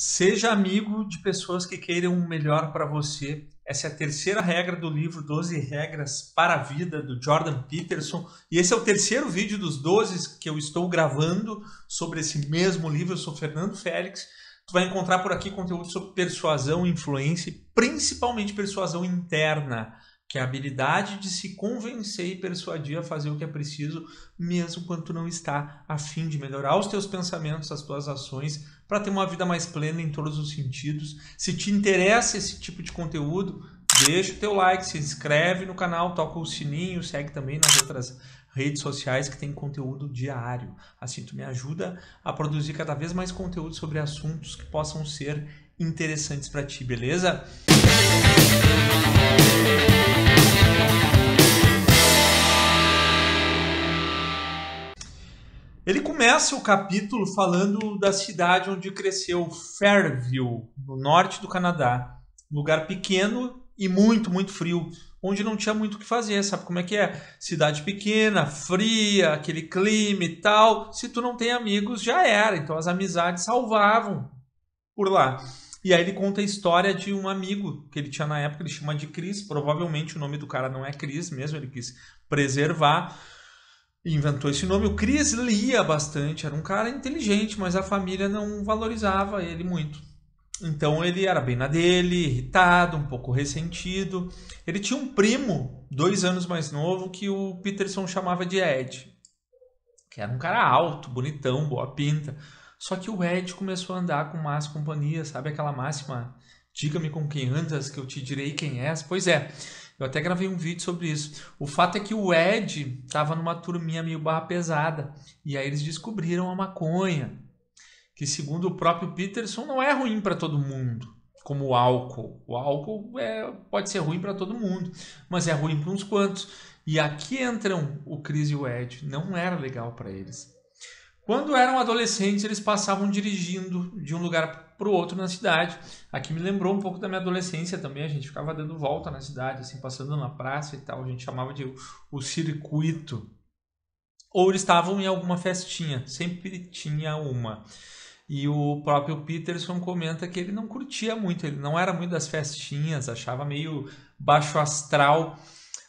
Seja amigo de pessoas que queiram o melhor para você. Essa é a terceira regra do livro 12 Regras para a Vida, do Jordan Peterson. E esse é o terceiro vídeo dos 12 que eu estou gravando sobre esse mesmo livro. Eu sou Fernando Félix. Tu vai encontrar por aqui conteúdo sobre persuasão, influência e principalmente persuasão interna, que é a habilidade de se convencer e persuadir a fazer o que é preciso, mesmo quando tu não está a fim de melhorar os teus pensamentos, as tuas ações, para ter uma vida mais plena em todos os sentidos. Se te interessa esse tipo de conteúdo, deixa o teu like, se inscreve no canal, toca o sininho, segue também nas outras redes sociais que tem conteúdo diário. Assim tu me ajuda a produzir cada vez mais conteúdo sobre assuntos que possam ser interessantes para ti, beleza? Ele começa o capítulo falando da cidade onde cresceu, Fairview, no norte do Canadá. Lugar pequeno e muito, muito frio, onde não tinha muito o que fazer, sabe como é que é? Cidade pequena, fria, aquele clima e tal. Se tu não tem amigos, já era. Então as amizades salvavam por lá. E aí ele conta a história de um amigo que ele tinha na época, ele chama de Chris. Provavelmente o nome do cara não é Chris mesmo, ele quis preservar e inventou esse nome. O Chris lia bastante, era um cara inteligente, mas a família não valorizava ele muito. Então ele era bem na dele, irritado, um pouco ressentido. Ele tinha um primo, 2 anos mais novo, que o Peterson chamava de Ed, que era um cara alto, bonitão, boa pinta. Só que o Ed começou a andar com más companhias, sabe aquela máxima? Diga-me com quem andas, que eu te direi quem és. Pois é, eu até gravei um vídeo sobre isso. O fato é que o Ed estava numa turminha meio barra pesada. E aí eles descobriram a maconha, que segundo o próprio Peterson não é ruim para todo mundo, como o álcool. O álcool pode ser ruim para todo mundo, mas é ruim para uns quantos. E aqui entram o Chris e o Ed. Não era legal para eles. Quando eram adolescentes, eles passavam dirigindo de um lugar para o outro na cidade. Aqui me lembrou um pouco da minha adolescência também. A gente ficava dando volta na cidade, assim, passando na praça e tal. A gente chamava de o circuito. Ou eles estavam em alguma festinha. Sempre tinha uma. E o próprio Peterson comenta que ele não curtia muito. Ele não era muito das festinhas. Achava meio baixo astral.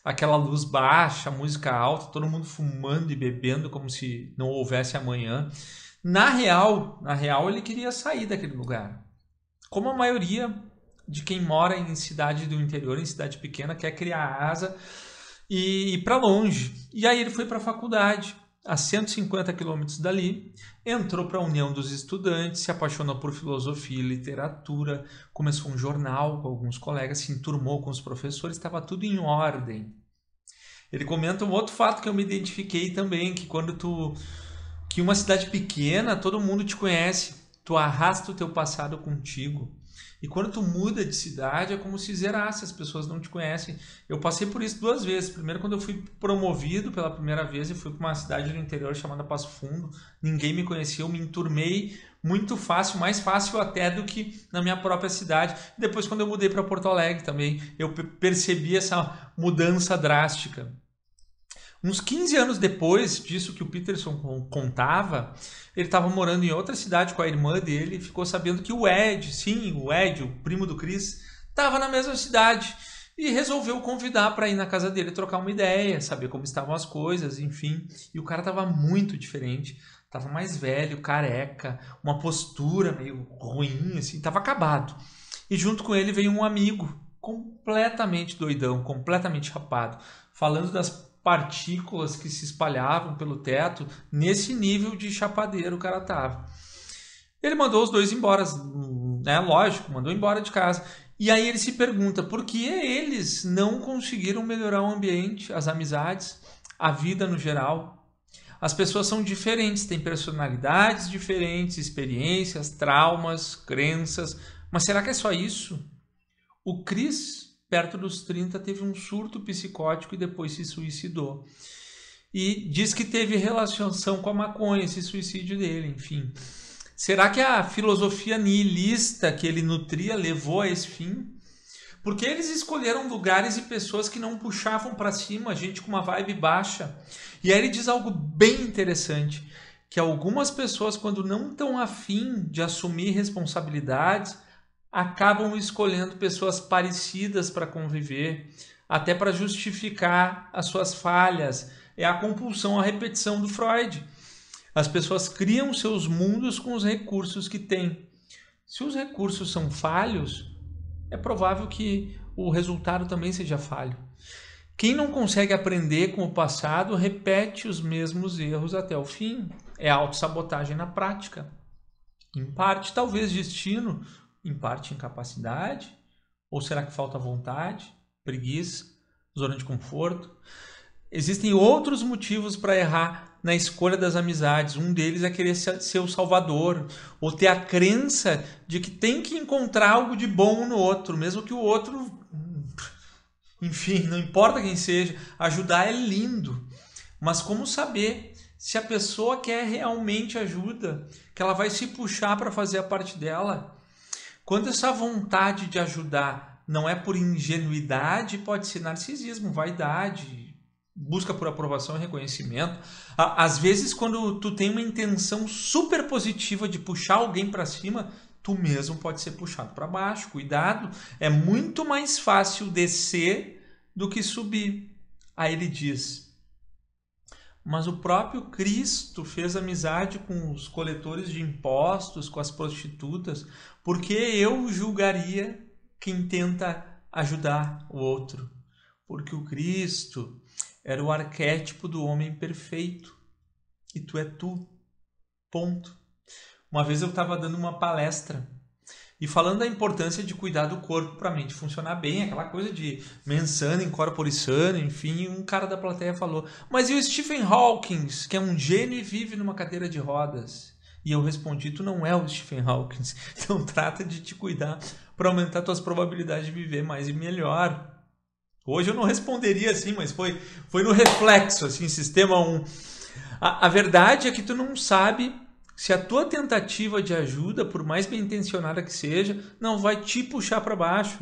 Aquela luz baixa, música alta, todo mundo fumando e bebendo como se não houvesse amanhã. Na real, ele queria sair daquele lugar. Como a maioria de quem mora em cidade do interior, em cidade pequena, quer criar asa e ir para longe. E aí ele foi para a faculdade, a 150 quilômetros dali, entrou para a União dos Estudantes, se apaixonou por filosofia e literatura, começou um jornal com alguns colegas, se enturmou com os professores, estava tudo em ordem. Ele comenta um outro fato que eu me identifiquei também, que uma cidade pequena, todo mundo te conhece, tu arrasta o teu passado contigo. E quando tu muda de cidade, é como se zerasse, as pessoas não te conhecem. Eu passei por isso 2 vezes. Primeiro, quando eu fui promovido pela primeira vez e fui para uma cidade do interior chamada Passo Fundo, ninguém me conhecia, eu me enturmei muito fácil, mais fácil até do que na minha própria cidade. Depois, quando eu mudei para Porto Alegre também, eu percebi essa mudança drástica. Uns 15 anos depois disso que o Peterson contava, ele estava morando em outra cidade com a irmã dele e ficou sabendo que o Ed, o primo do Chris, estava na mesma cidade e resolveu convidar para ir na casa dele trocar uma ideia, saber como estavam as coisas, enfim. E o cara estava muito diferente, estava mais velho, careca, uma postura meio ruim, assim, estava acabado. E junto com ele veio um amigo completamente doidão, completamente chapado, falando das partículas que se espalhavam pelo teto, nesse nível de chapadeiro o cara tava. Ele mandou os dois embora, né? Lógico, mandou embora de casa. E aí ele se pergunta por que eles não conseguiram melhorar o ambiente, as amizades, a vida no geral. As pessoas são diferentes, têm personalidades diferentes, experiências, traumas, crenças. Mas será que é só isso? O Chris, perto dos 30, teve um surto psicótico e depois se suicidou. E diz que teve relação com a maconha, esse suicídio dele, enfim. Será que a filosofia nihilista que ele nutria levou a esse fim? Porque eles escolheram lugares e pessoas que não puxavam para cima, gente com uma vibe baixa. E aí ele diz algo bem interessante. que algumas pessoas, quando não estão afim de assumir responsabilidades, acabam escolhendo pessoas parecidas para conviver, até para justificar as suas falhas. É a compulsão à repetição do Freud. As pessoas criam seus mundos com os recursos que têm. Se os recursos são falhos, é provável que o resultado também seja falho. Quem não consegue aprender com o passado repete os mesmos erros até o fim. É autossabotagem na prática. Em parte, talvez destino, em parte, incapacidade. Ou será que falta vontade, preguiça, zona de conforto? Existem outros motivos para errar na escolha das amizades. Um deles é querer ser o salvador, ou ter a crença de que tem que encontrar algo de bom no outro, mesmo que o outro, enfim, não importa quem seja, ajudar é lindo. Mas como saber se a pessoa quer realmente ajuda, que ela vai se puxar para fazer a parte dela? Quando essa vontade de ajudar não é por ingenuidade, pode ser narcisismo, vaidade, busca por aprovação e reconhecimento. Às vezes, quando tu tem uma intenção super positiva de puxar alguém para cima, tu mesmo pode ser puxado para baixo. Cuidado, é muito mais fácil descer do que subir. Aí ele diz: mas o próprio Cristo fez amizade com os coletores de impostos, com as prostitutas, porque eu julgaria quem tenta ajudar o outro? Porque o Cristo era o arquétipo do homem perfeito. E tu é tu. Ponto. Uma vez eu estava dando uma palestra e falando da importância de cuidar do corpo para a mente funcionar bem, aquela coisa de mens sana in corpore sano, enfim, um cara da plateia falou: mas e o Stephen Hawking, que é um gênio e vive numa cadeira de rodas? E eu respondi: tu não é o Stephen Hawking, então trata de te cuidar para aumentar tuas probabilidades de viver mais e melhor. Hoje eu não responderia assim, mas foi no reflexo, assim, sistema 1. A verdade é que tu não sabe se a tua tentativa de ajuda, por mais bem intencionada que seja, não vai te puxar para baixo.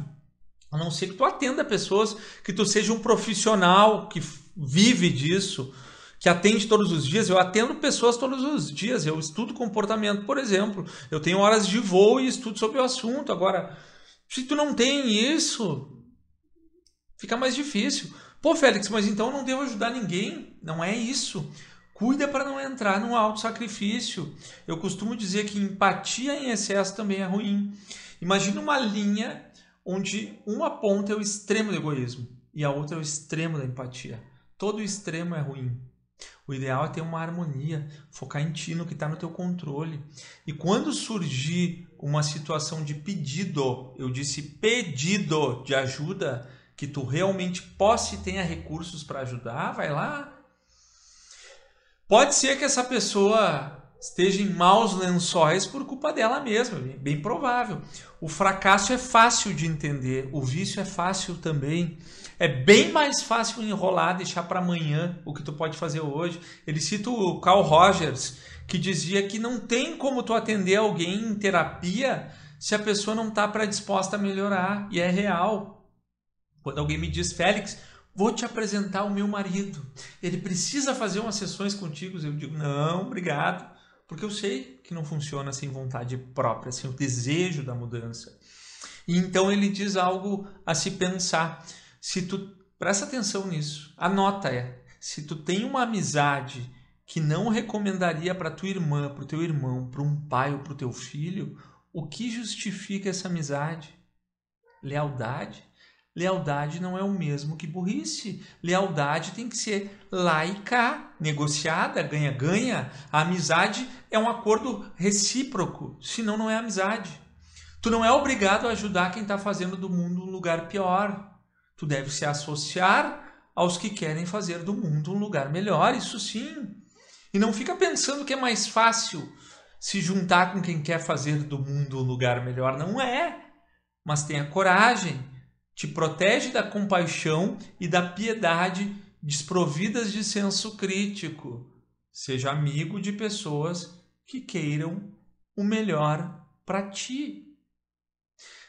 A não ser que tu atenda pessoas, que tu seja um profissional que vive disso, que atende todos os dias. Eu atendo pessoas todos os dias, eu estudo comportamento, por exemplo. Eu tenho horas de voo e estudo sobre o assunto. Agora, se tu não tem isso, fica mais difícil. Pô, Félix, mas então eu não devo ajudar ninguém? Não é isso. Cuida para não entrar num autossacrifício. Eu costumo dizer que empatia em excesso também é ruim. Imagina uma linha onde uma ponta é o extremo do egoísmo e a outra é o extremo da empatia. Todo extremo é ruim. O ideal é ter uma harmonia, focar em ti, no que está no teu controle. E quando surgir uma situação de pedido, eu disse pedido de ajuda, que tu realmente possa e tenha recursos para ajudar, vai lá. Pode ser que essa pessoa esteja em maus lençóis por culpa dela mesma, bem provável. O fracasso é fácil de entender, o vício é fácil também. É bem mais fácil enrolar, deixar para amanhã o que tu pode fazer hoje. Ele cita o Carl Rogers, que dizia que não tem como tu atender alguém em terapia se a pessoa não está predisposta a melhorar. E é real. Quando alguém me diz: Félix, vou te apresentar o meu marido, ele precisa fazer umas sessões contigo, eu digo: não, obrigado, porque eu sei que não funciona sem vontade própria, sem o desejo da mudança. E então ele diz algo a se pensar. Se tu presta atenção nisso, anota, se tu tem uma amizade que não recomendaria para tua irmã, para o teu irmão, para um pai ou para o teu filho, o que justifica essa amizade? Lealdade? Lealdade não é o mesmo que burrice. Lealdade tem que ser laica, negociada, ganha-ganha. A amizade é um acordo recíproco, senão não é amizade. Tu não é obrigado a ajudar quem está fazendo do mundo um lugar pior. Tu deve se associar aos que querem fazer do mundo um lugar melhor, isso sim. E não fica pensando que é mais fácil se juntar com quem quer fazer do mundo um lugar melhor. Não é. Mas tenha coragem. Te protege da compaixão e da piedade desprovidas de senso crítico. Seja amigo de pessoas que queiram o melhor para ti.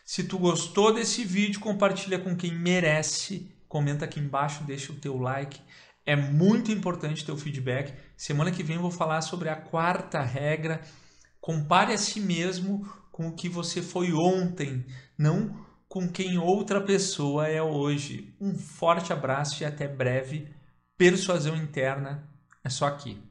Se tu gostou desse vídeo, compartilha com quem merece. Comenta aqui embaixo, deixa o teu like. É muito importante ter o feedback. Semana que vem eu vou falar sobre a 4ª regra. Compare a si mesmo com o que você foi ontem, não com quem outra pessoa é hoje. Um forte abraço e até breve. Persuasão interna é só aqui.